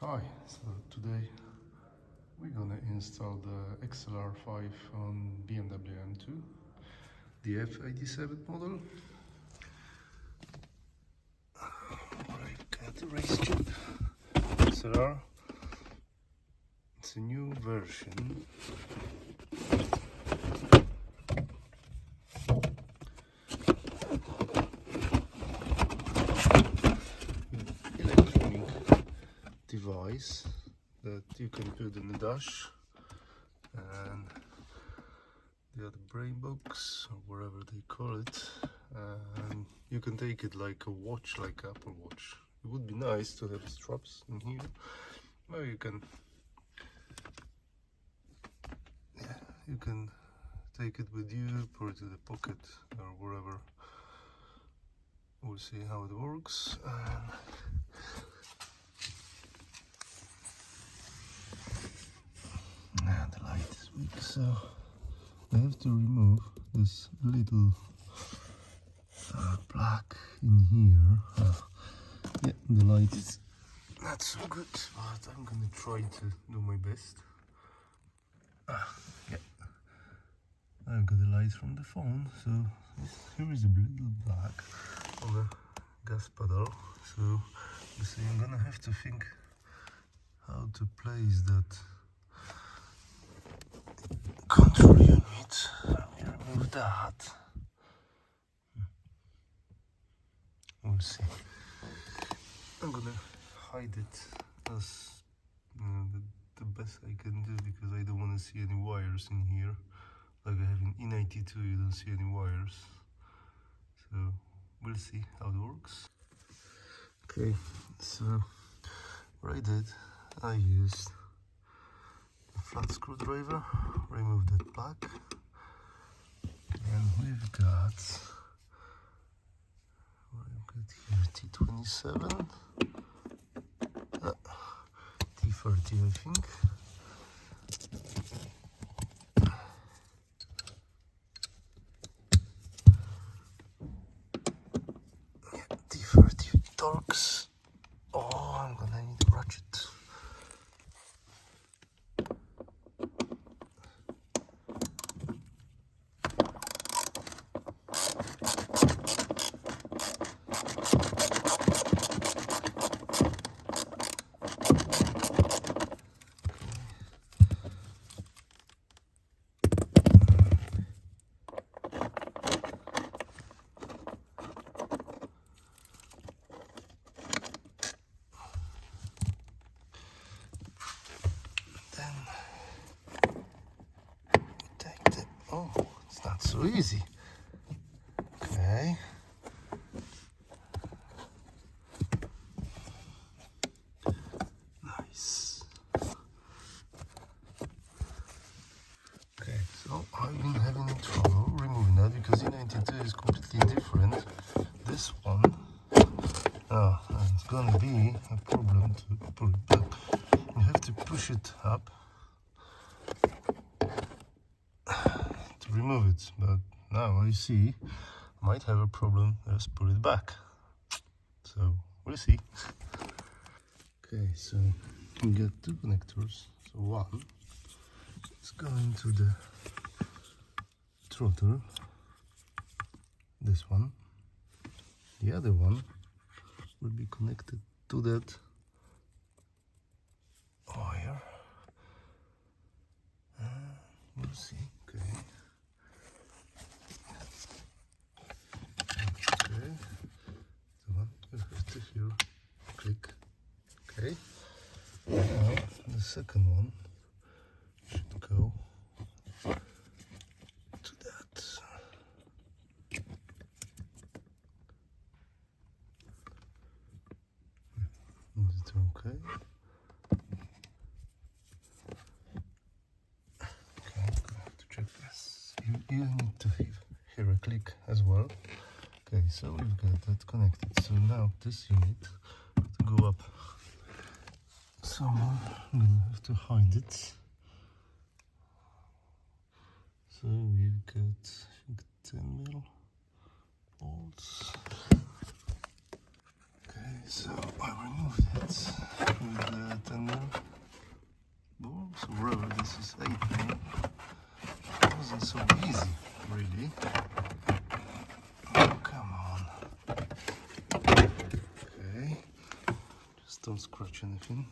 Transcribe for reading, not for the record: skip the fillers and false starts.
Hi, so today we're gonna install the XLR5 on BMW M2, the F87 model. I've got the Racechip XLR. It's a new version. Electronic device that you can put in the dash, and the other brain box or whatever they call it, and you can take it like a watch, like Apple Watch. It would be nice to have straps in here, or you can take it with you, put it in the pocket or wherever. We'll see how it works. And the light is weak, so I have to remove this little black in here. Yeah, the light is not so good, but I'm gonna try to do my best. Yeah, I've got the light from the phone, so here is a little black on the gas pedal. So you see, I'm gonna have to think how to place that control unit. Let me remove that. We'll see. I'm gonna hide it as the best I can do, because I don't want to see any wires in here. Like I have in E92, you don't see any wires. So we'll see how it works. Okay, so what I did, I used a flat screwdriver, remove that black, and we've got here T27, T30 I think. T30 torques. Oh, I'm gonna need a ratchet. Oh, it's not so easy. Okay. Nice. Okay, so I've been having trouble removing that because E92 is completely different. This one, it's gonna be a problem to put it back. You have to push it up to remove it, but now I see I might have a problem. Let's put it back. So we'll see. Okay, so we got two connectors. So one is going to the throttle, this one. The other one will be connected to that wire. We'll see. Okay. Okay. The one you have to here click. Okay. Now the second one should go to that. Is it okay? Okay, I'm gonna have to check this. You need to hear a click as well. Okay, so we've got that connected. So now this unit to go up somewhere. I'm gonna have to hide it. So we've got, I think, 10mm bolts. Okay, so I removed it with the 10 so easy, really. Oh, come on. Okay, just don't scratch anything.